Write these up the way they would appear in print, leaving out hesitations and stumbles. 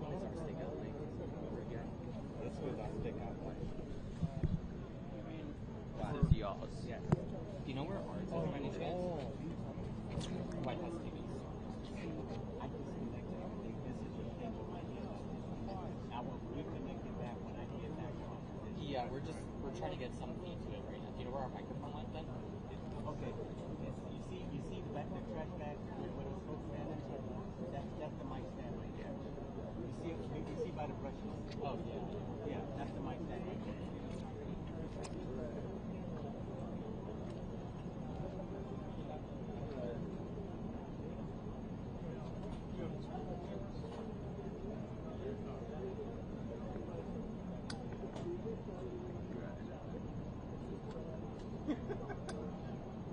one is our stick out link over here? This was our stick out link. This is yours. Yes. Do you know where ours is by any chance? White House TV. I disconnected everything. This is the thing with my hand. I will reconnect it back when I get back on. Yeah, we're trying to get some feed to it right now. Do you know where our microphone went then? Okay. You see the back the trash bag where those folks standing? That's the mic stand right there. You see by the brushes? Oh yeah. Yeah, that's the mic stand right there.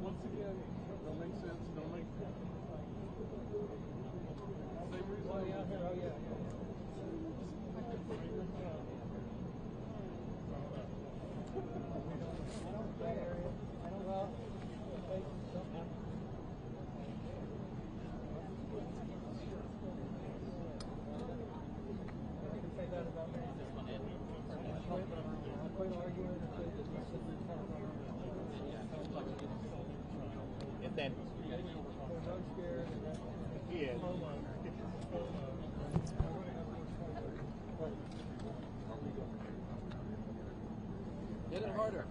Once again, don't make sense, don't make sense. Same reason. Oh, yeah, oh, yeah. And then yeah. Hit it harder.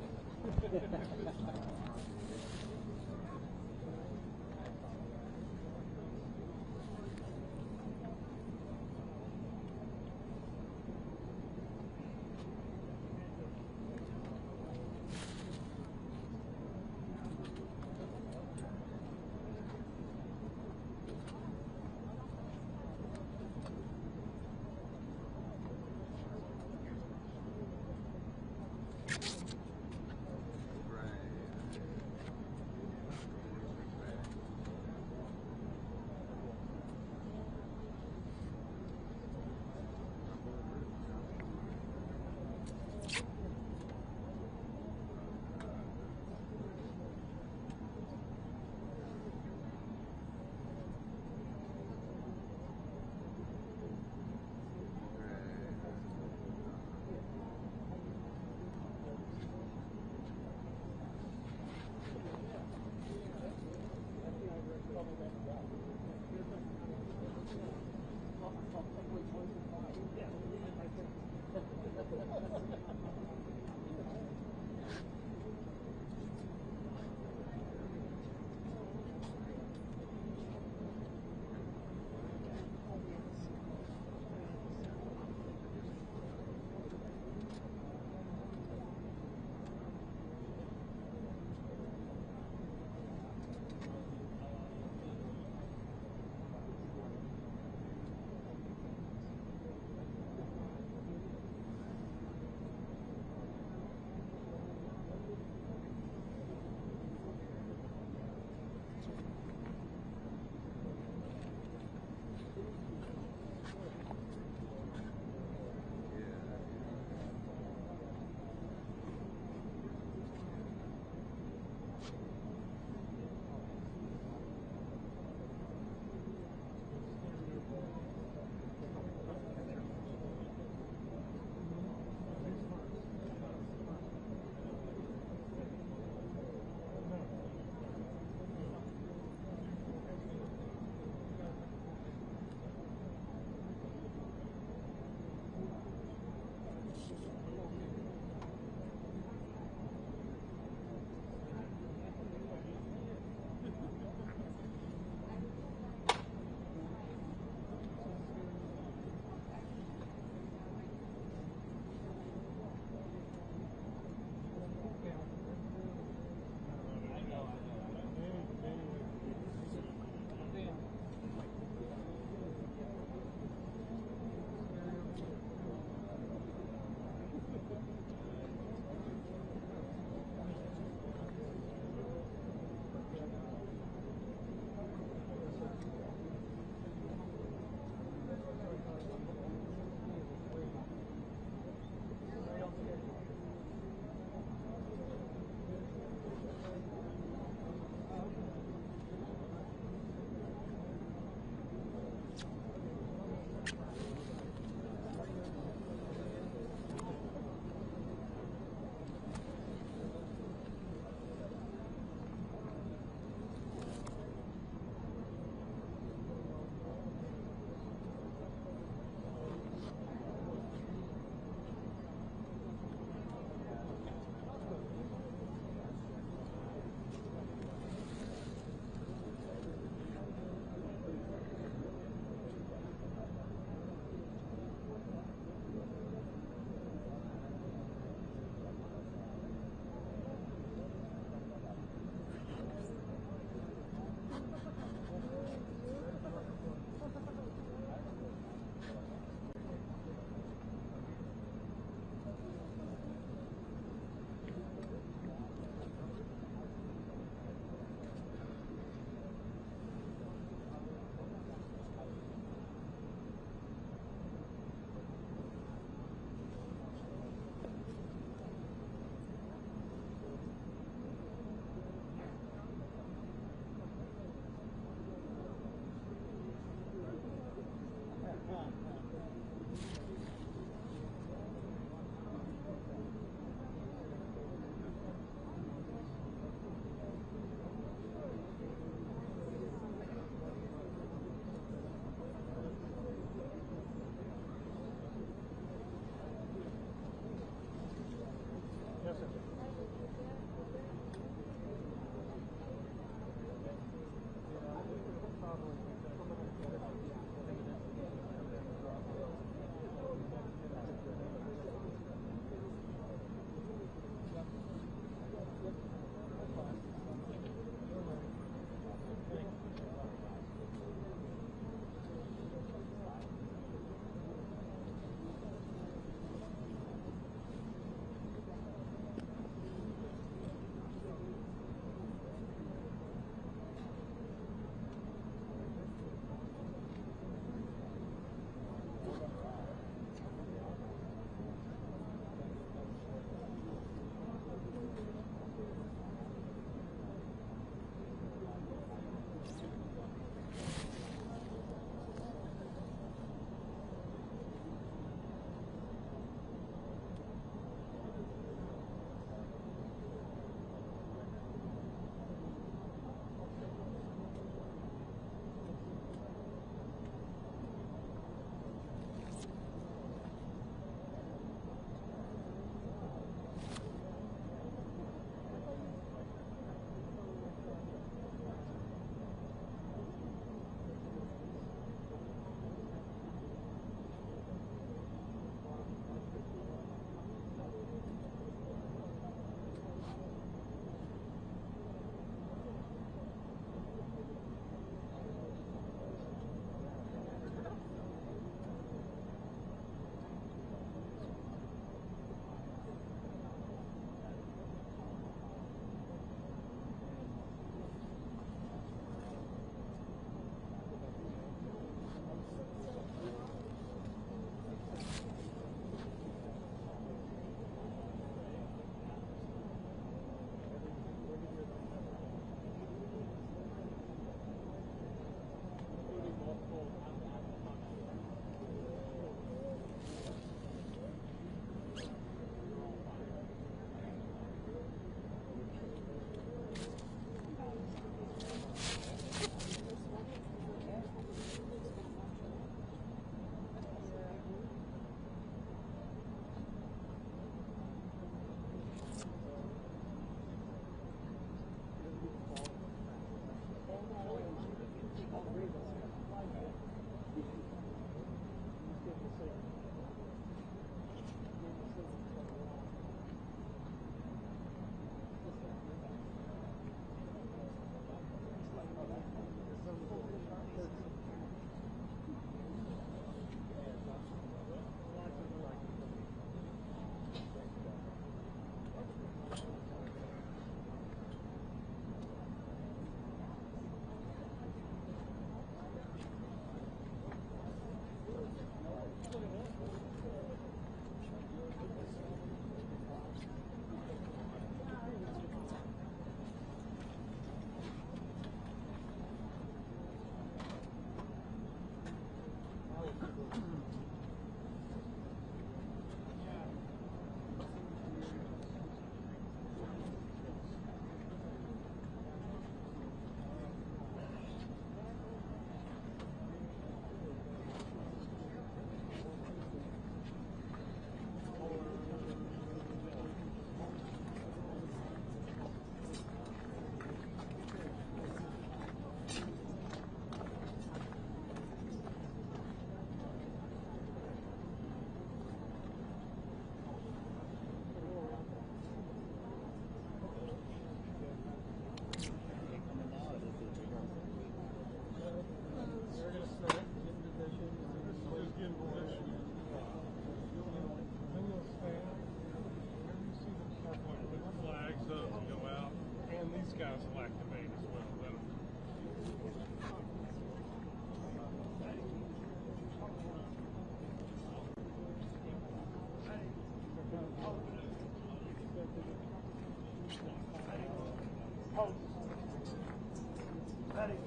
ready.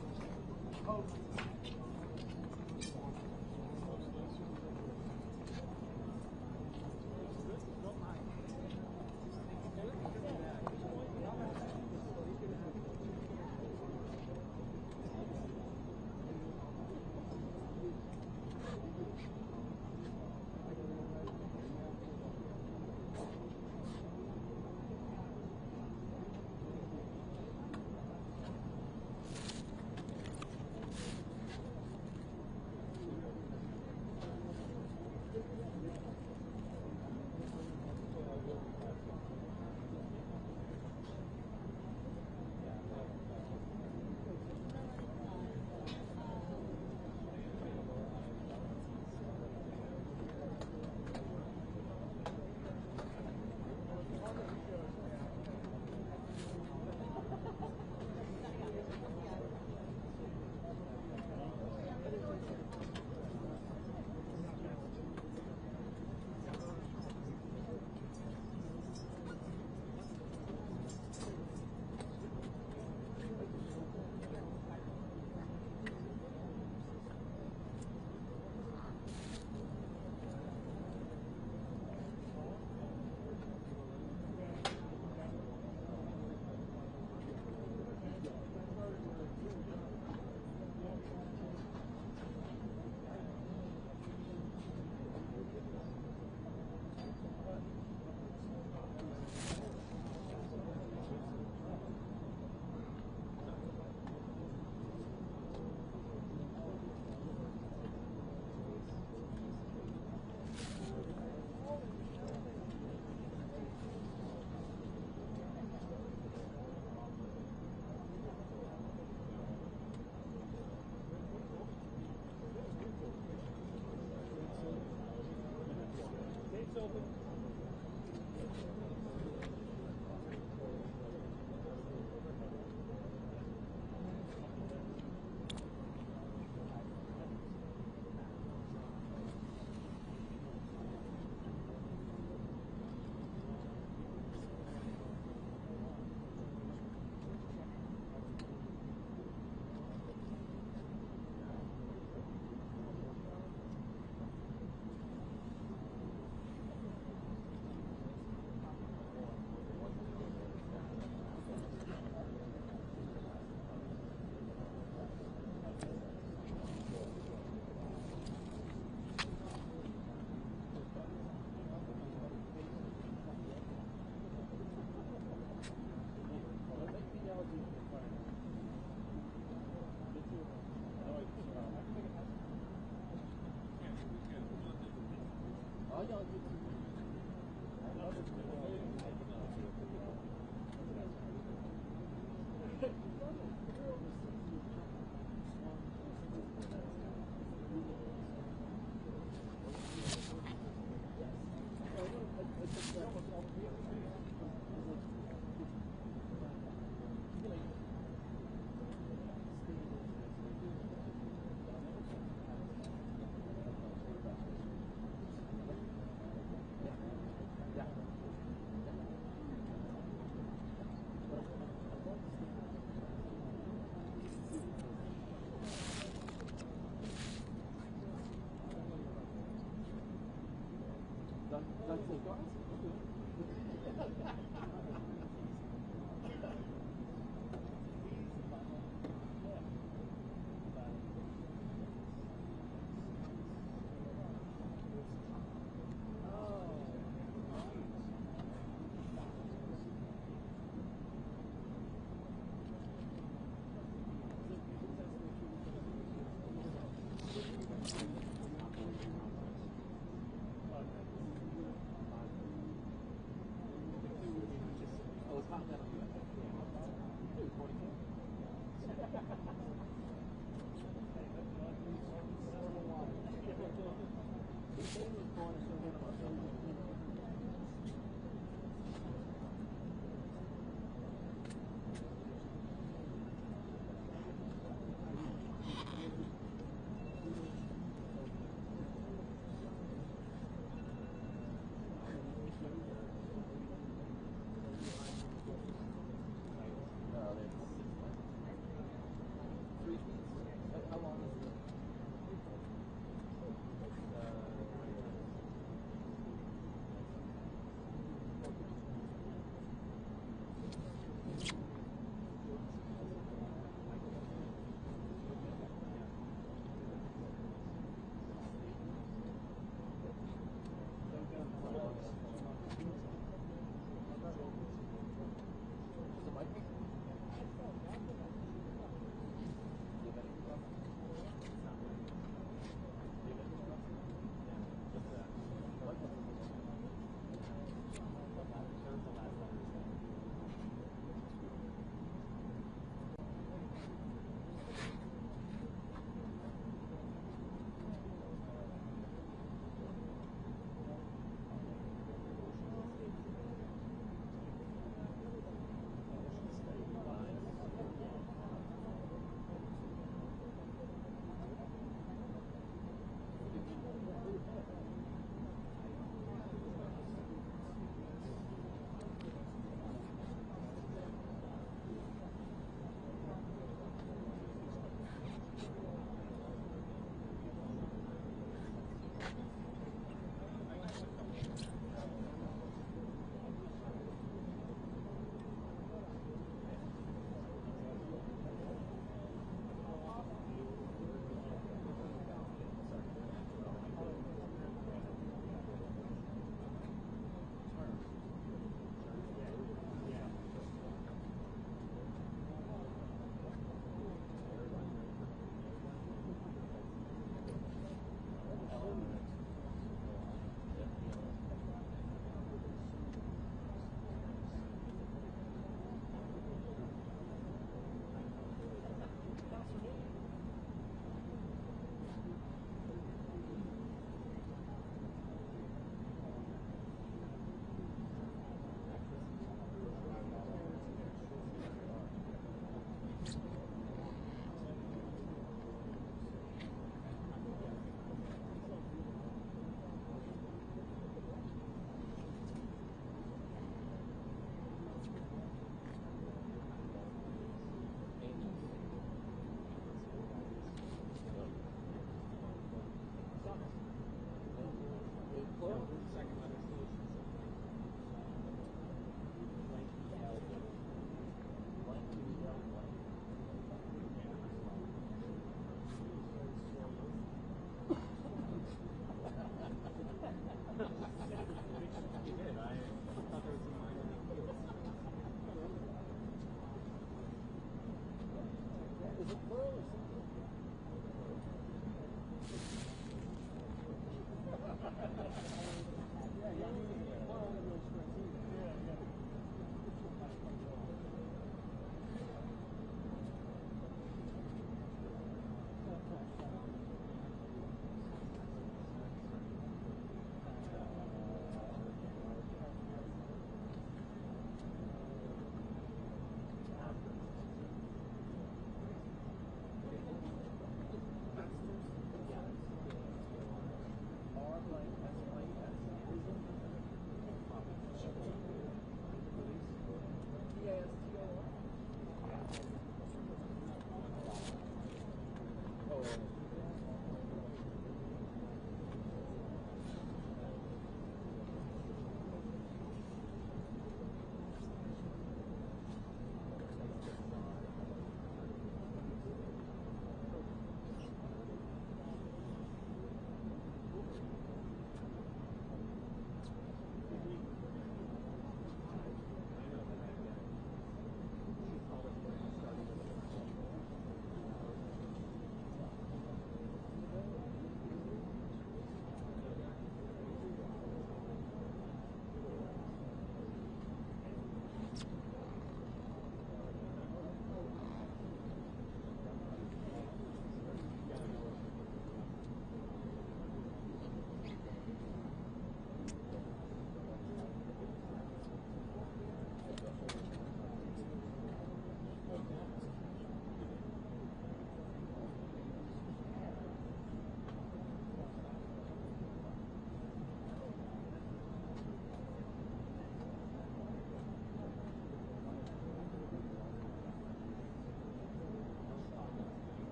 Go.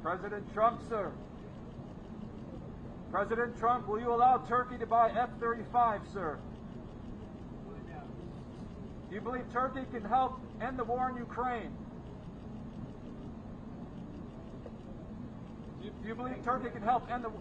President Trump, sir. President Trump, will you allow Turkey to buy F-35, sir? Do you believe Turkey can help end the war in Ukraine? Do you believe Turkey can help end the war?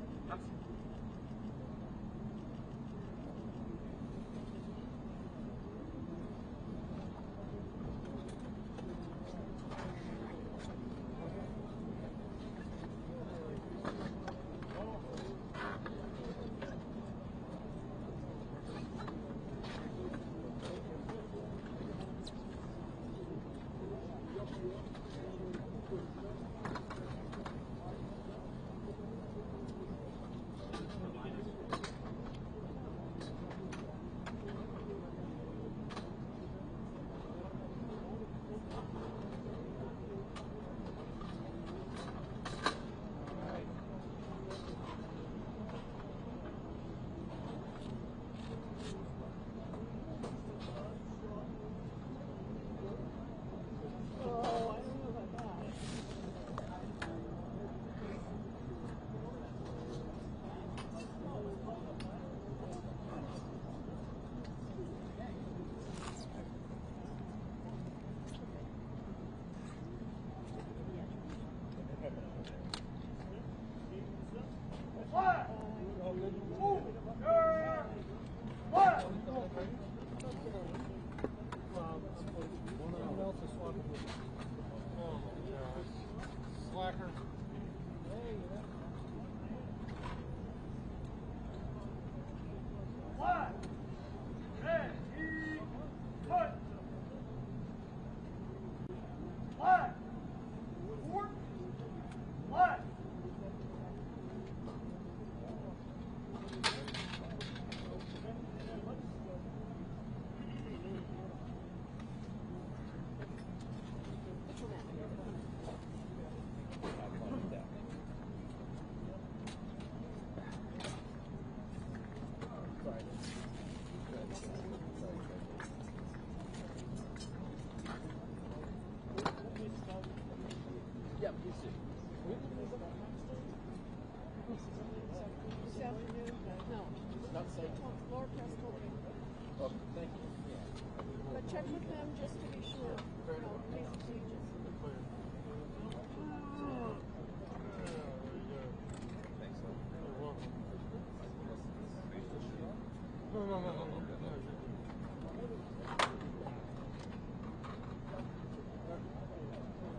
Check with them just to be sure.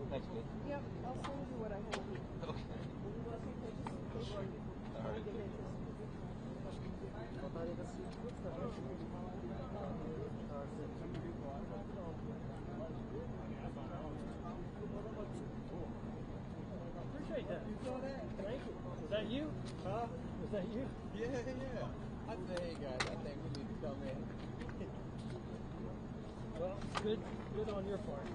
Thanks, Nick. Yep, I'll send you what I have. Okay. All right. Appreciate that. You saw that? Thank you. Was that you? Huh? Was that you? Yeah. I said, hey guys, I think we need to come in. Well, good on your part.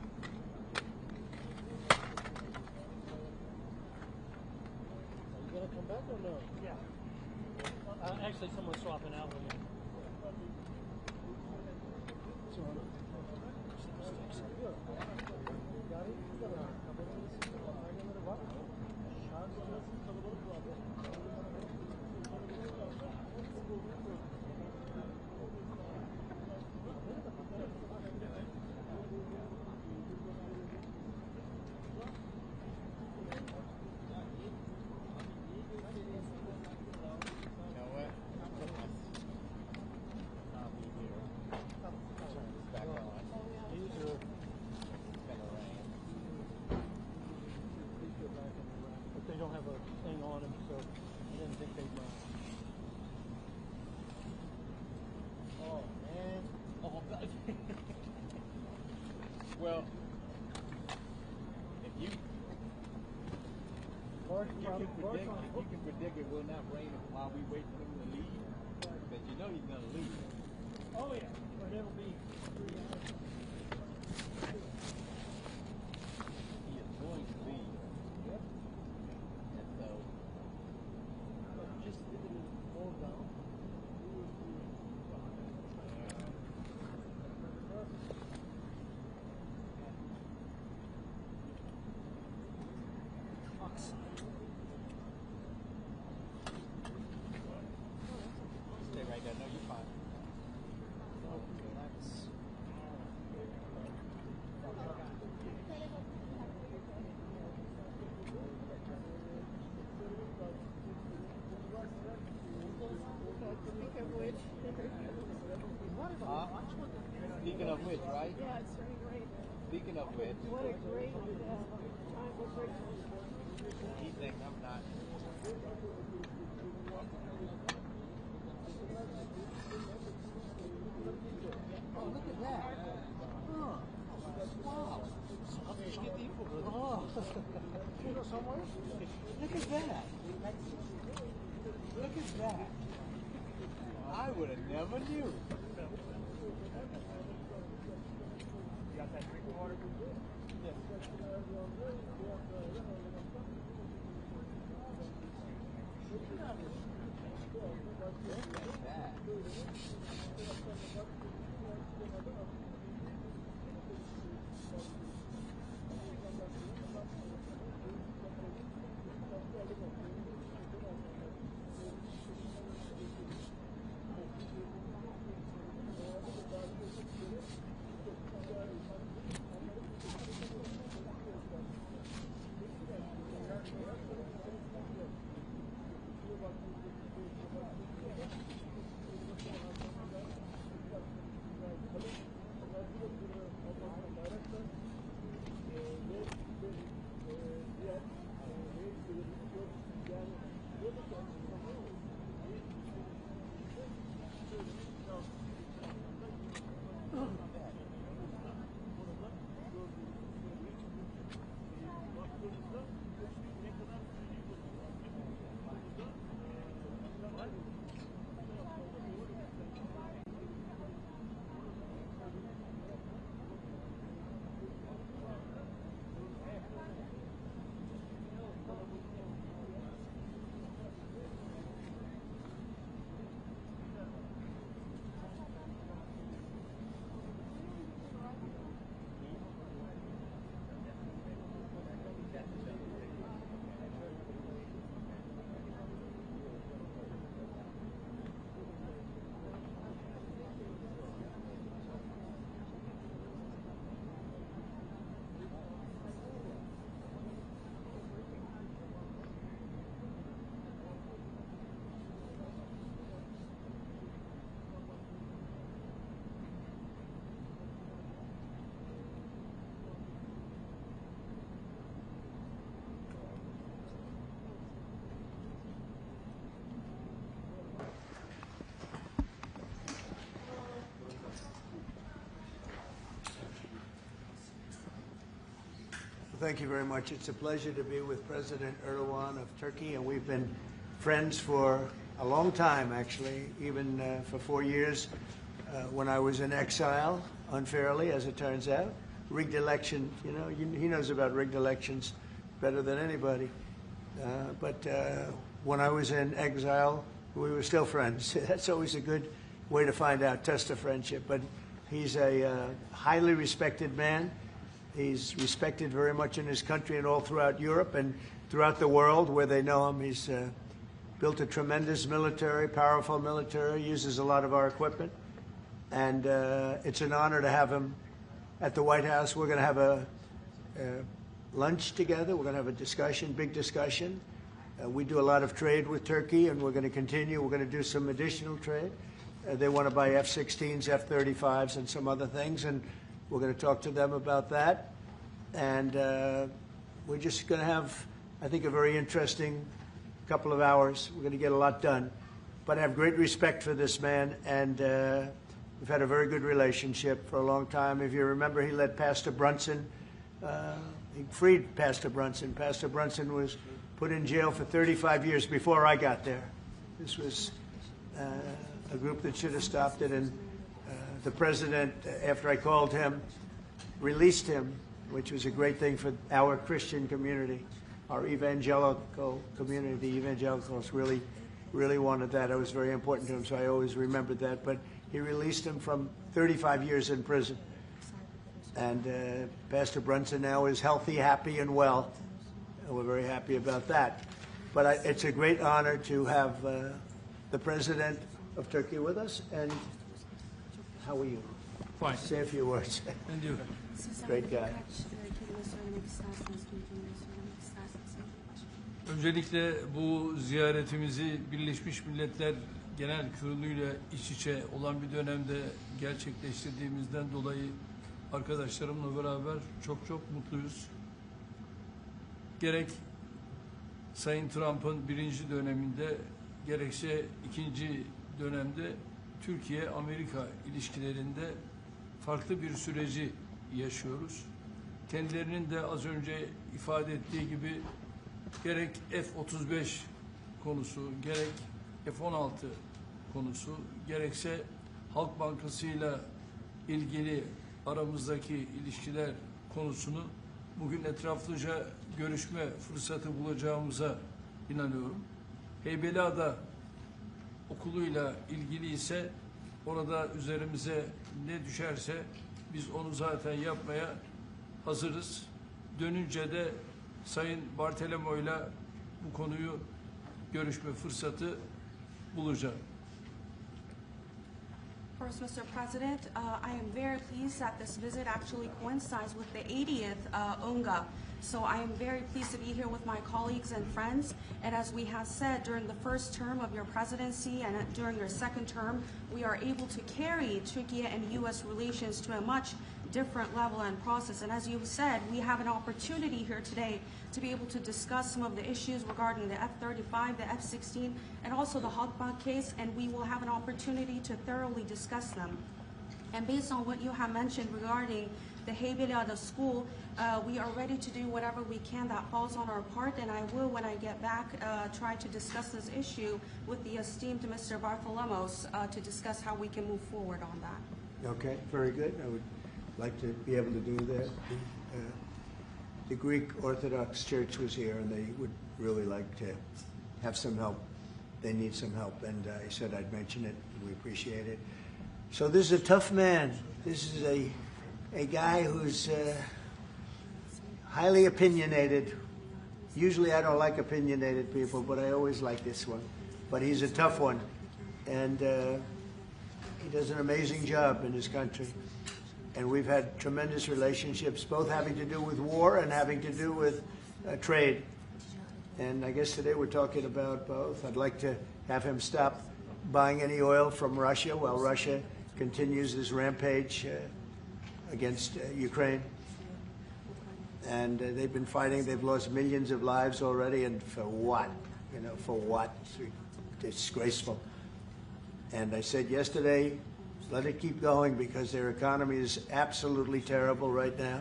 Are you gonna come back or no? Yeah. Actually, someone's swapping out with me. So, got it? Don't have a thing on him, so I didn't think they'd mind. Oh, man. Oh, well, if you can predict it will not rain while we wait for him to leave, but you know he's going to leave. Oh, yeah. But it'll be 3 hours. He is going to leave. Yep. And so, Just leave it in full down. Oxide. of which, right? Yeah, it's very great. Speaking of which, What a great time. What great he thinks I'm not. Oh, look at that. Oh, wow. Oh, look at that. Look at that. I would have never knew. Got that drink water? Yes. Look at that. Thank you very much. It's a pleasure to be with President Erdogan of Turkey, and we've been friends for a long time, actually, even for 4 years when I was in exile, unfairly, as it turns out. Rigged election, you know, he knows about rigged elections better than anybody. But when I was in exile, we were still friends. That's always a good way to find out, test a friendship. But he's a highly respected man. He's respected very much in his country and all throughout Europe and throughout the world where they know him. He's built a tremendous military, powerful military, uses a lot of our equipment. And it's an honor to have him at the White House. We're going to have a lunch together. We're going to have a discussion, big discussion. We do a lot of trade with Turkey, and we're going to continue. We're going to do some additional trade. They want to buy F-16s, F-35s, and some other things, and we're going to talk to them about that. And we're just going to have, I think, a very interesting couple of hours. We're going to get a lot done. But I have great respect for this man, and we've had a very good relationship for a long time. If you remember, he led Pastor Brunson. He freed Pastor Brunson. Pastor Brunson was put in jail for 35 years before I got there. This was a group that should have stopped it, and the president, after I called him, released him, which was a great thing for our Christian community, our evangelical community. The evangelicals really wanted that. It was very important to him, so I always remembered that. But he released him from 35 years in prison. And Pastor Brunson now is healthy, happy, and well. And we're very happy about that. But it's a great honor to have the president of Turkey with us. And how are you? Fine. Say a few words. And you? Great guy. Öncelikle bu ziyaretimizi Birleşmiş Milletler Genel Kurulu'yla iç içe olan bir dönemde gerçekleştirdiğimizden dolayı arkadaşlarımla beraber çok mutluyuz. Gerek Sayın Trump'ın birinci döneminde gerekse ikinci dönemde Türkiye-Amerika ilişkilerinde farklı bir süreci yaşıyoruz. Kendilerinin de az önce ifade ettiği gibi gerek F-35 konusu, gerek F-16 konusu, gerekse Halk Bankası'yla ilgili aramızdaki ilişkiler konusunu bugün etraflıca görüşme fırsatı bulacağımıza inanıyorum. Heybeliada okuluyla ilgili ise orada üzerimize ne düşerse biz onu zaten yapmaya hazırız. Dönünce de Sayın Bartolomeo'yla bu konuyu görüşme fırsatı bulacağım. First, Mr. President, I am very pleased that this visit actually coincides with the 80th UNGA. So I am very pleased to be here with my colleagues and friends. And as we have said, during the first term of your presidency and during your second term, we are able to carry Turkey and U.S. relations to a much different level and process. And as you've said, we have an opportunity here today to be able to discuss some of the issues regarding the F-35, the F-16, and also the Halkbank case, and we will have an opportunity to thoroughly discuss them. And based on what you have mentioned regarding the Heybeliada school, we are ready to do whatever we can that falls on our part, and I will, when I get back, try to discuss this issue with the esteemed Mr. Bartholomos to discuss how we can move forward on that. Okay, very good. I would like to be able to do that. The Greek Orthodox Church was here, and they would really like to have some help. They need some help, and I said I'd mention it, and we appreciate it. So this is a tough man. This is a guy who's highly opinionated. Usually I don't like opinionated people, but I always like this one. But he's a tough one, and he does an amazing job in his country. And we've had tremendous relationships, both having to do with war and having to do with trade. And I guess today we're talking about both. I'd like to have him stop buying any oil from Russia while Russia continues this rampage against Ukraine. And they've been fighting. They've lost millions of lives already. And for what? You know, for what? It's disgraceful. And I said yesterday, let it keep going because their economy is absolutely terrible right now.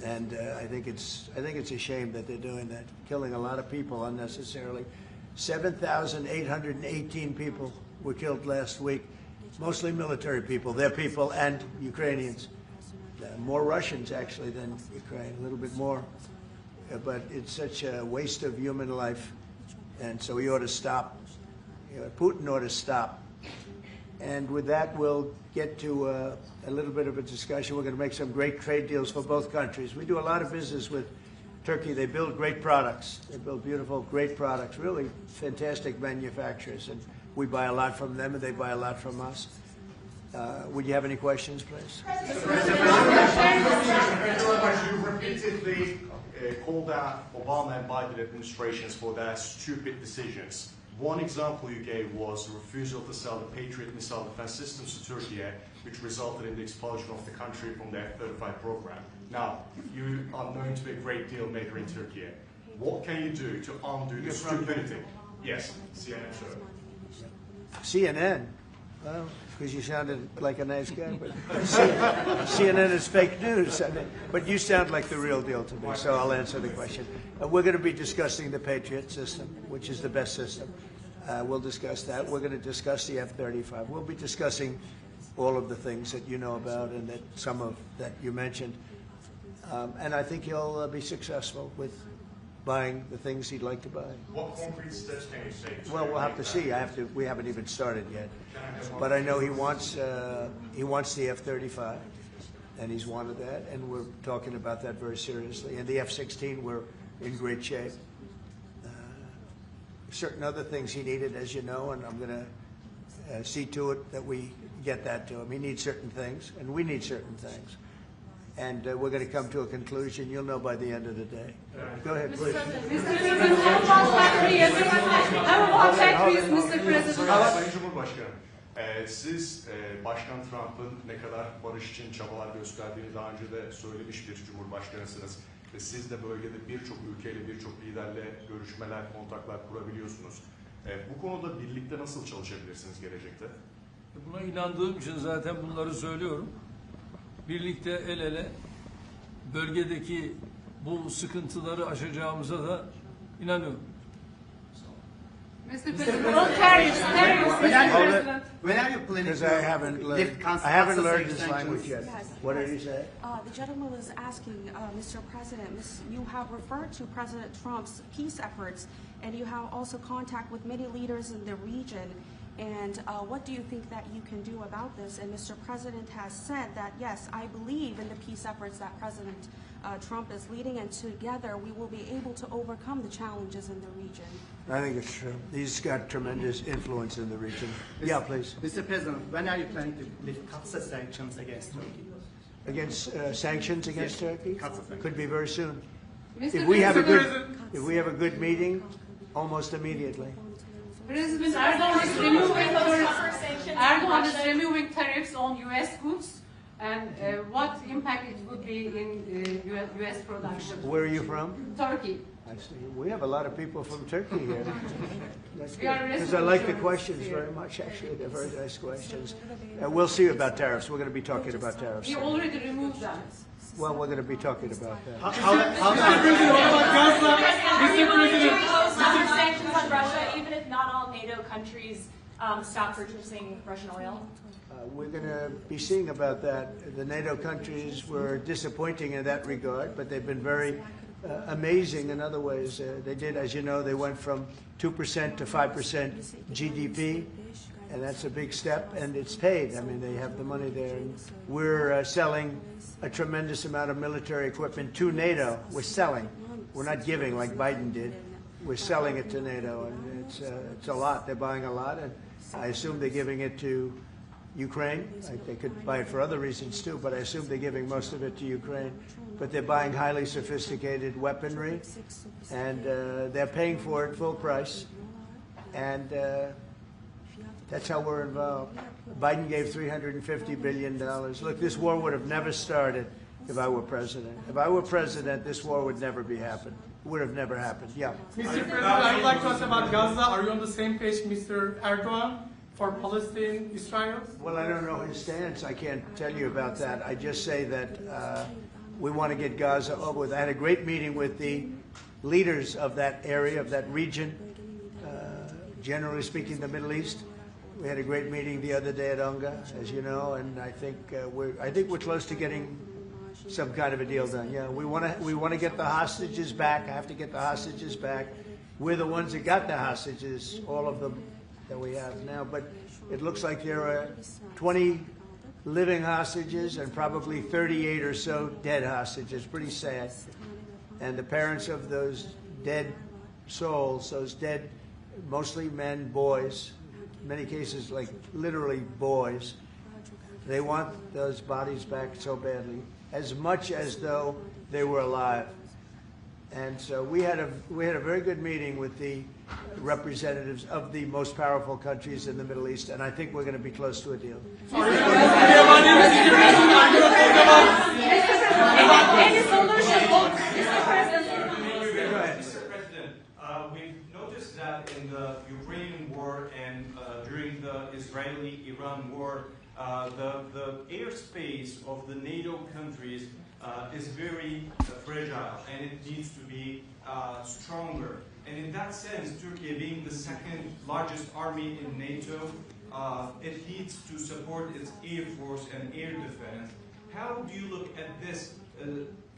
And I think it's a shame that they're doing that, killing a lot of people unnecessarily. 7,818 people were killed last week, mostly military people, their people, and Ukrainians. More Russians, actually, than Ukraine, a little bit more. But it's such a waste of human life, and so he ought to stop. Putin ought to stop. And with that, we'll get to a little bit of a discussion. We're going to make some great trade deals for both countries. We do a lot of business with Turkey. They build great products. They build beautiful, great products, really fantastic manufacturers. And we buy a lot from them, and they buy a lot from us. Would you have any questions, please? You repeatedly called out Obama and Biden administrations for their stupid decisions. One example you gave was the refusal to sell the Patriot missile defense systems to Turkey, which resulted in the expulsion of the country from the F-35 program. Now, you are known to be a great deal maker in Turkey. What can you do to undo the stupidity? Yes, CNN, sir. CNN? Well, because you sounded like a nice guy, but CNN is fake news. I mean, but you sound like the real deal to me, so I'll answer the question. We're going to be discussing the Patriot system, which is the best system. We'll discuss that. We're going to discuss the F-35. We'll be discussing all of the things that you know about and that some of that you mentioned. And I think he'll be successful with buying the things he'd like to buy. What concrete steps can you take? Well, we'll have to see. We haven't even started yet. But I know he wants the F-35, and he's wanted that, and we're talking about that very seriously. And the F-16, we're in great shape. Certain other things he needed, as you know, and I'm going to see to it that we get that to him. He needs certain things, and we need certain things. and we're going to come to a conclusion. You'll know by the end of the day. Go ahead, please. Sayın Cumhurbaşkanı, siz Başkan Trump'ın ne kadar barış için çabalar gösterdiğini daha önce de söylemiş bir cumhurbaşkanısınız. Ve siz de bölgede birçok ülkeyle, birçok liderle görüşmeler, kontaklar kurabiliyorsunuz. Bu konuda birlikte nasıl çalışabilirsiniz gelecekte? Buna inandığım için zaten bunları söylüyorum. Birlikte el ele bölgedeki bu sıkıntıları aşacağımıza da inanıyorum. Mr. President, tariffs, When are you planning Because to lift I haven't learned this sanctions? language yet. What did he say? The gentleman was asking, Mr. President, you have referred to President Trump's peace efforts, and you have also contact with many leaders in the region. And what do you think that you can do about this? And Mr. President has said that, yes, I believe in the peace efforts that President Trump is leading, and together we will be able to overcome the challenges in the region. I think it's true. He's got tremendous influence in the region. Yeah, please. Mr. President, when are you planning to lift sanctions against Turkey? Against sanctions against Turkey? Sanctions. Could be very soon. Mr. If we have a good meeting, almost immediately. President Erdogan is removing tariffs on U.S. goods, and what impact it would be in U.S. production? Where are you from? Turkey. I see. We have a lot of people from Turkey here. That's We are good. Because I like the residents questions here. very much, actually. They're very nice questions. We'll see about tariffs. We're going to be talking about tariffs. We already removed them. Well, we're going to be talking about that. Sanctions on Russia, even if not all NATO countries stop purchasing Russian oil? We're going to be seeing about that. The NATO countries were disappointing in that regard, but they've been very amazing in other ways. They did, as you know, they went from 2% to 5% GDP, and that's a big step, and it's paid. I mean, they have the money there. And we're selling a tremendous amount of military equipment to NATO. We're selling. We're not giving like Biden did. We're selling it to NATO, and it's a lot. They're buying a lot, and I assume they're giving it to Ukraine. They could buy it for other reasons too, but I assume they're giving most of it to Ukraine. But they're buying highly sophisticated weaponry, and they're paying for it full price. And that's how we're involved. Biden gave $350 billion. Look, this war would have never started if I were president. If I were president, this war would never be happened. It would have never happened. Yeah. Mr. President, I would like to ask about Gaza. Are you on the same page, Mr. Erdogan, for Palestine, Israel? Well, I don't know his stance. I can't tell you about that. I just say that we want to get Gaza over with. I had a great meeting with the leaders of that area, of that region, generally speaking, the Middle East. We had a great meeting the other day at UNGA, as you know, and I think we're close to getting some kind of a deal done. Yeah, we want to get the hostages back. I have to get the hostages back. We're the ones that got the hostages, all of them that we have now. But it looks like there are 20 living hostages and probably 38 or so dead hostages. Pretty sad. And the parents of those dead souls, those dead, mostly men, boys, in many cases like literally boys, they want those bodies back so badly, as much as though they were alive. And so we had a very good meeting with the representatives of the most powerful countries in the Middle East, and I think we're going to be close to a deal. Any solution? Mr. President. We've noticed that in the Ukrainian war and during the Israeli-Iran war, the airspace of the NATO countries is very fragile, and it needs to be stronger. And in that sense, Turkey being the second largest army in NATO, it needs to support its air force and air defense. How do you look at this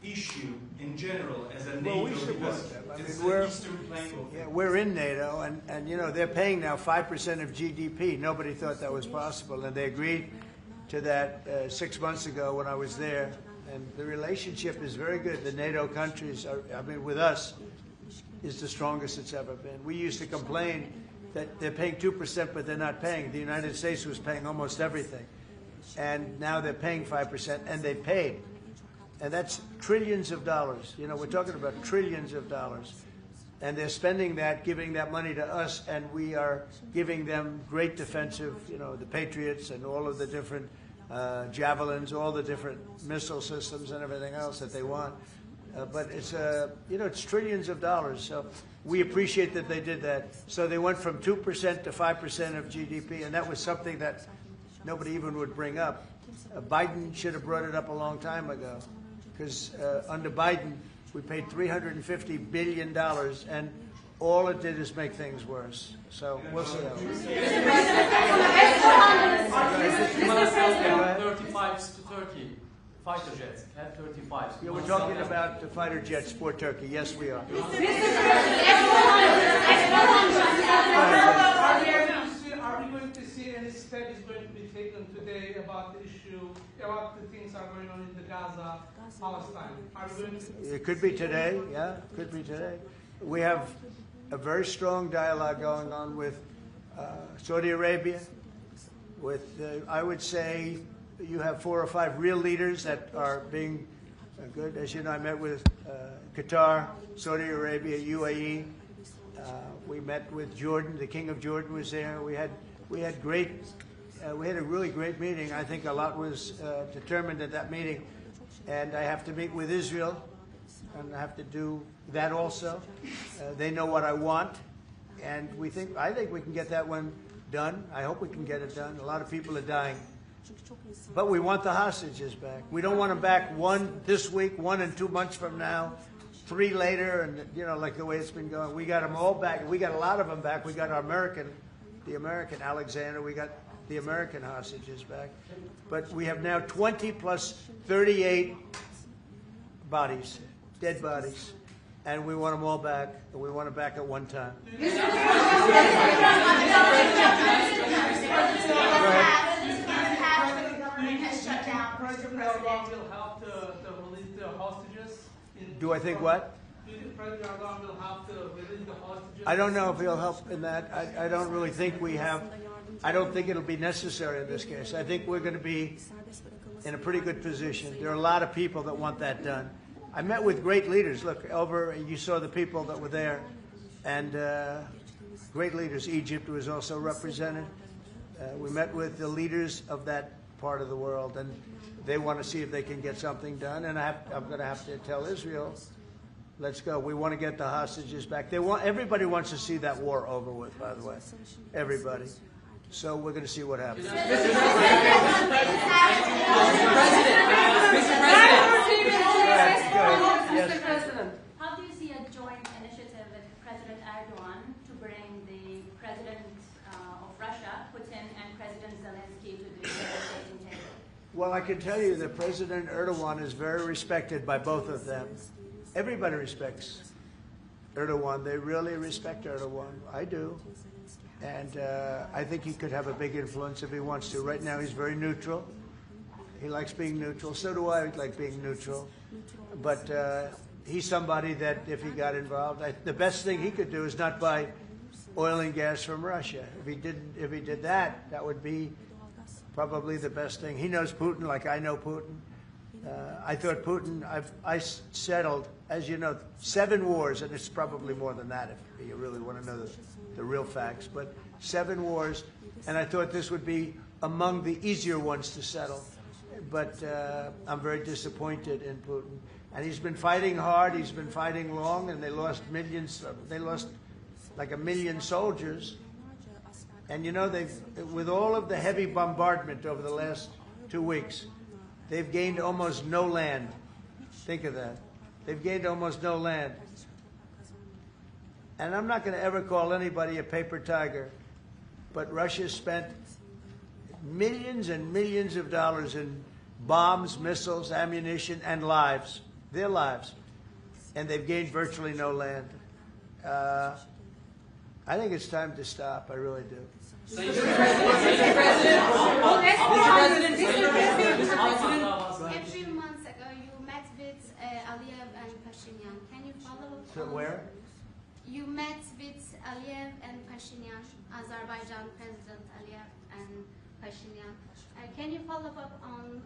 issue in general as a NATO? Well, we support them. I It's mean, an eastern flank of we're in NATO, and you know, they're paying now 5% of GDP. Nobody thought that was possible, and they agreed to that 6 months ago when I was there. And the relationship is very good. The NATO countries, with us, is the strongest it's ever been. We used to complain that they're paying 2%, but they're not paying. The United States was paying almost everything. And now they're paying 5%, and they paid. And that's trillions of dollars. You know, we're talking about trillions of dollars. And they're spending that, giving that money to us, and we are giving them great defensive, you know, the Patriots and all of the different javelins, all the different missile systems and everything else that they want. But it's, you know, it's trillions of dollars. So we appreciate that they did that. So they went from 2% to 5% of GDP, and that was something that nobody even would bring up. Biden should have brought it up a long time ago, because under Biden, we paid $350 billion, and all it did is make things worse. So we'll see how it goes. F-35s to Turkey. Fighter jets, F-35s. Yeah, we're talking about the fighter jets for Turkey. Yes, we are. Are we going to see any steps going to be taken today about the issue, about the things that are going on in the Gaza, Palestine? Are we going to... It could be today, yeah, could be today. We have a very strong dialogue going on with Saudi Arabia, with, I would say, you have 4 or 5 real leaders that are being good. As you know, I met with Qatar, Saudi Arabia, UAE. We met with Jordan. The King of Jordan was there. We had a really great meeting. I think a lot was determined at that meeting. And I have to meet with Israel, and I have to do that also. They know what I want, and I think we can get that one done. I hope we can get it done. A lot of people are dying. But we want the hostages back. We don't want them back 1 this week, 1 and 2 months from now, 3 later, and you know, like the way it's been going. We got them all back. We got a lot of them back. We got the American Alexander. We got the American hostages back. But we have now 20 plus 38 bodies, dead bodies, and we want them all back. And we want them back at one time. President Erdogan will help to release the hostages? Do I think what? Do you think President Erdogan will help to release the hostages? I don't know if he'll help in that. I don't really think we have. I don't think it'll be necessary in this case. I think we're going to be in a pretty good position. There are a lot of people that want that done. I met with great leaders. Look, you saw the people that were there, and great leaders. Egypt was also represented. We met with the leaders of that part of the world, and they want to see if they can get something done. And I'm going to have to tell Israel, let's go. We want to get the hostages back. Everybody wants to see that war over with, by the way. Everybody. So we're going to see what happens. Mr. President, how do you see a joint initiative with President Erdogan to bring the President of Russia, Putin, and President Zelensky to the negotiating table? Well, I can tell you that President Erdogan is very respected by both of them. Everybody respects Erdogan. They really respect Erdogan. I do. And I think he could have a big influence if he wants to. Right now, he's very neutral. He likes being neutral. So do I like being neutral. But he's somebody that, if he got involved, the best thing he could do is not buy oil and gas from Russia. If he did that, that would be probably the best thing. He knows Putin like I know Putin. I thought Putin, I settled, as you know, 7 wars, and it's probably more than that if you really want to know the real facts, but 7 wars, and I thought this would be among the easier ones to settle. But I'm very disappointed in Putin. And he's been fighting hard, he's been fighting long, and they lost millions, they lost like 1 million soldiers. And you know, with all of the heavy bombardment over the last 2 weeks, they've gained almost no land. Think of that. They've gained almost no land. And I'm not going to ever call anybody a paper tiger, but Russia spent millions and millions of dollars in bombs, missiles, ammunition, and lives, their lives, and they've gained virtually no land. I think it's time to stop. I really do. Mr. President, a few months ago, you met with Aliyev and Pashinyan. Can you follow up? So where? You met with Aliyev and Pashinyan, Azerbaijan President Aliyev and Pashinyan. Can you follow up on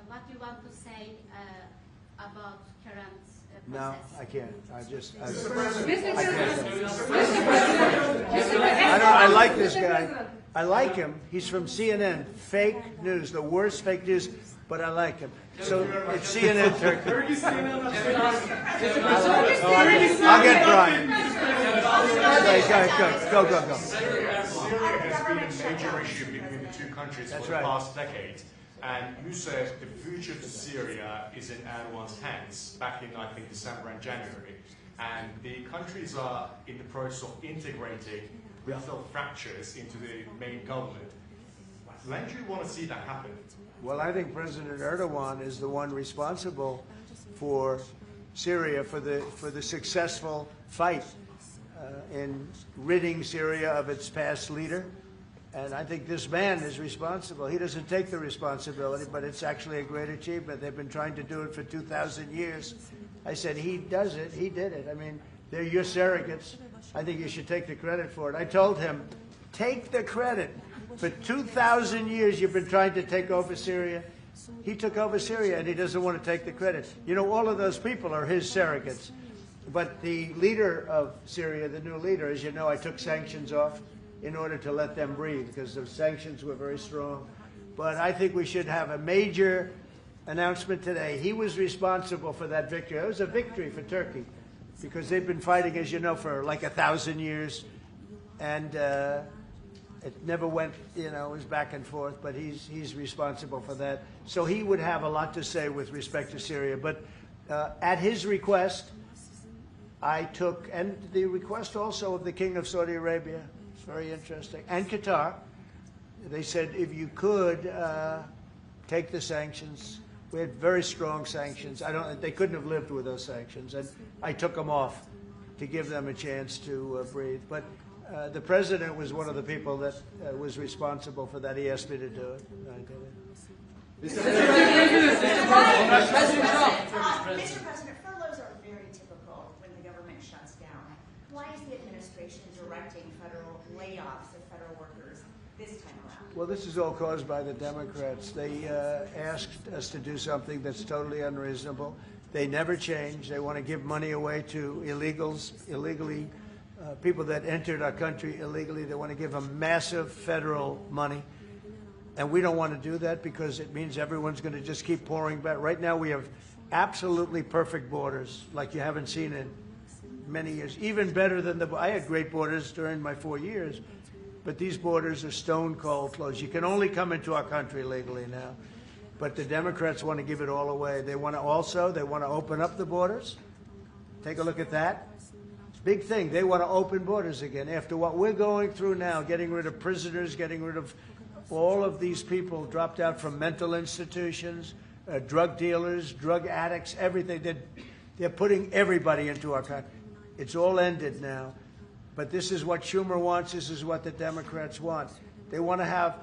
what you want to say about current No, process? I can't. I just. I President. I like this guy. I like him. He's from CNN. Fake news, the worst fake news, but I like him. So it's CNN Turkey. I'll get Brian. Go. Syria has been a major issue between the two countries That's for right. the past decade. And you said the future to Syria is in Erdogan's hands back in, I think, December and January. And the countries are in the process of integrating regional fractures into the main government. When do you want to see that happen? Well, I think President Erdogan is the one responsible for Syria, for the successful fight in ridding Syria of its past leader. And I think this man is responsible. He doesn't take the responsibility, but it's actually a great achievement. They've been trying to do it for 2,000 years. I said, he does it. He did it. I mean, they're your surrogates. I think you should take the credit for it. I told him, take the credit. For 2,000 years, you've been trying to take over Syria. He took over Syria, and he doesn't want to take the credit. You know, all of those people are his surrogates. But the leader of Syria, the new leader, as you know, I took sanctions off in order to let them breathe, because the sanctions were very strong. But I think we should have a major announcement today. He was responsible for that victory. It was a victory for Turkey, because they've been fighting, as you know, for like 1,000 years. And it never went, you know, it was back and forth, but he's responsible for that. So he would have a lot to say with respect to Syria. But at his request, I took, and the request also of the King of Saudi Arabia, it's very interesting, and Qatar, they said if you could take the sanctions. We had very strong sanctions. They couldn't have lived with those sanctions, and I took them off to give them a chance to breathe. But the president was one of the people that was responsible for that. He asked me to do it, and I did it. Mr. President, furloughs are very typical when the government shuts down. Why is the administration directing federal layoffs of federal workers this time around? Well, this is all caused by the Democrats. They asked us to do something that's totally unreasonable. They never change. They want to give money away to illegally, people that entered our country illegally. They want to give them massive federal money. And we don't want to do that because it means everyone's going to just keep pouring back. Right now we have absolutely perfect borders like you haven't seen in many years. Even better than I had great borders during my 4 years, but these borders are stone cold closed. You can only come into our country legally now. But the Democrats want to give it all away. They want to open up the borders. Take a look at that. It's a big thing. They want to open borders again after what we're going through now, getting rid of prisoners, getting rid of all of these people dropped out from mental institutions, drug dealers, drug addicts, everything. They're putting everybody into our country. It's all ended now. But this is what Schumer wants. This is what the Democrats want. They want to have,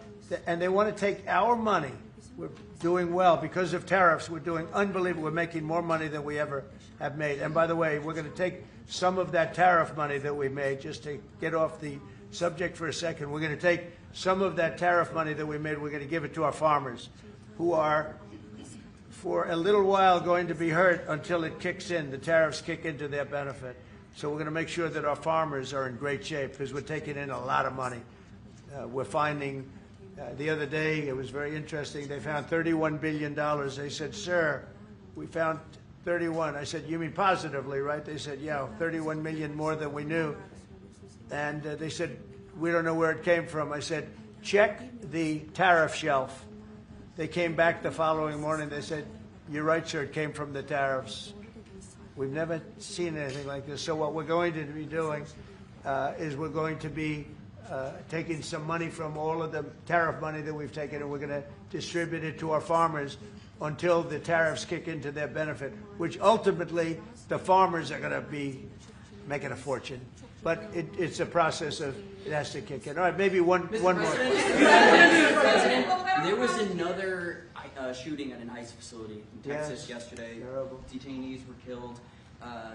and they want to take our money. We're doing well because of tariffs. We're doing unbelievable. We're making more money than we ever have made. And by the way, we're going to take some of that tariff money that we made, just to get off the subject for a second. We're going to take some of that tariff money that we made. We're going to give it to our farmers, who are, for a little while, going to be hurt until it kicks in. The tariffs kick into their benefit. So we're going to make sure that our farmers are in great shape because we're taking in a lot of money. We're finding, the other day, it was very interesting, they found $31 billion. They said, sir, we found 31. I said, you mean positively, right? They said, yeah, 31 million more than we knew. And they said, we don't know where it came from. I said, check the tariff shelf. They came back the following morning. They said, you're right, sir, it came from the tariffs. We've never seen anything like this. So what we're going to be doing is we're going to be taking some money from all of the tariff money that we've taken, and we're going to distribute it to our farmers until the tariffs kick into their benefit, which ultimately the farmers are going to be making a fortune. But it's a process of, it has to kick in. All right, maybe one more. President, there was another shooting at an ICE facility in Texas yesterday. Terrible. Detainees were killed.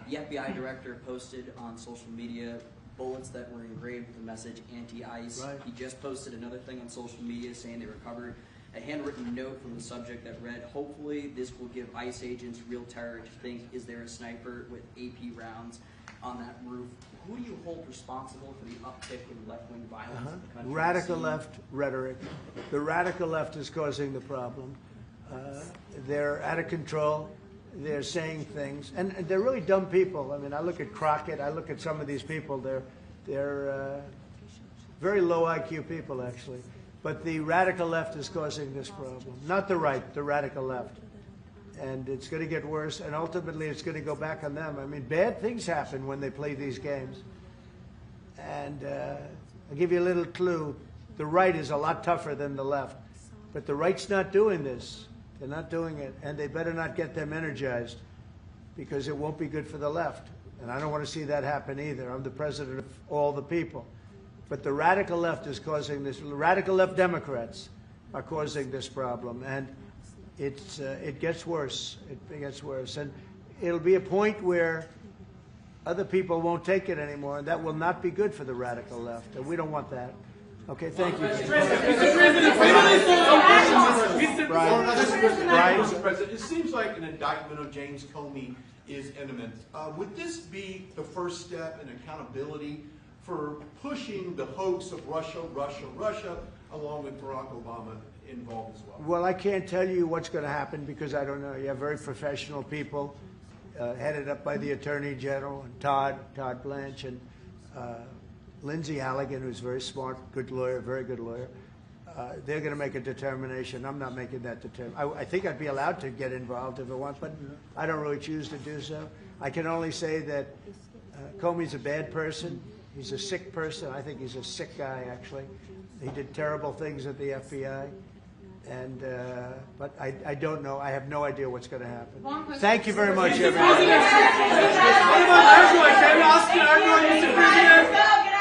The FBI director posted on social media bullets that were engraved with the message anti-ICE. Right. He just posted another thing on social media saying they recovered a handwritten note from the subject that read, "Hopefully this will give ICE agents real terror to think, is there a sniper with AP rounds on that roof?" Who do you hold responsible for the uptick in left-wing violence in the country? Radical left rhetoric. The radical left is causing the problem. They're out of control. They're saying things, and they're really dumb people. I mean, I look at Crockett. I look at some of these people. They're very low IQ people, actually. But the radical left is causing this problem, not the right, the radical left. And it's going to get worse, and ultimately it's going to go back on them. I mean, bad things happen when they play these games. And I'll give you a little clue. The right is a lot tougher than the left. But the right's not doing this. They're not doing it. And they better not get them energized, because it won't be good for the left. And I don't want to see that happen either. I'm the president of all the people. But the radical left is causing this. Radical left Democrats are causing this problem. And it gets worse. It gets worse. And it'll be a point where other people won't take it anymore, and that will not be good for the radical left. And we don't want that. Okay, thank you. Mr. President, it seems like an indictment of James Comey is imminent. Would this be the first step in accountability for pushing the hoax of Russia, along with Barack Obama involved as well? Well, I can't tell you what's going to happen because I don't know. You have very professional people headed up by the Attorney General, and Todd Blanche, and Lindsay Halligan, who's very smart, good lawyer, very good lawyer. They're going to make a determination. I'm not making that determination. I think I'd be allowed to get involved if I want, but I don't really choose to do so. I can only say that Comey's a bad person. He's a sick person. I think he's a sick guy, actually. He did terrible things at the FBI. And but I don't know. I have no idea what's going to happen. Thank you very much, everybody. What about Erdogan? Can you ask Erdogan, Mr. President?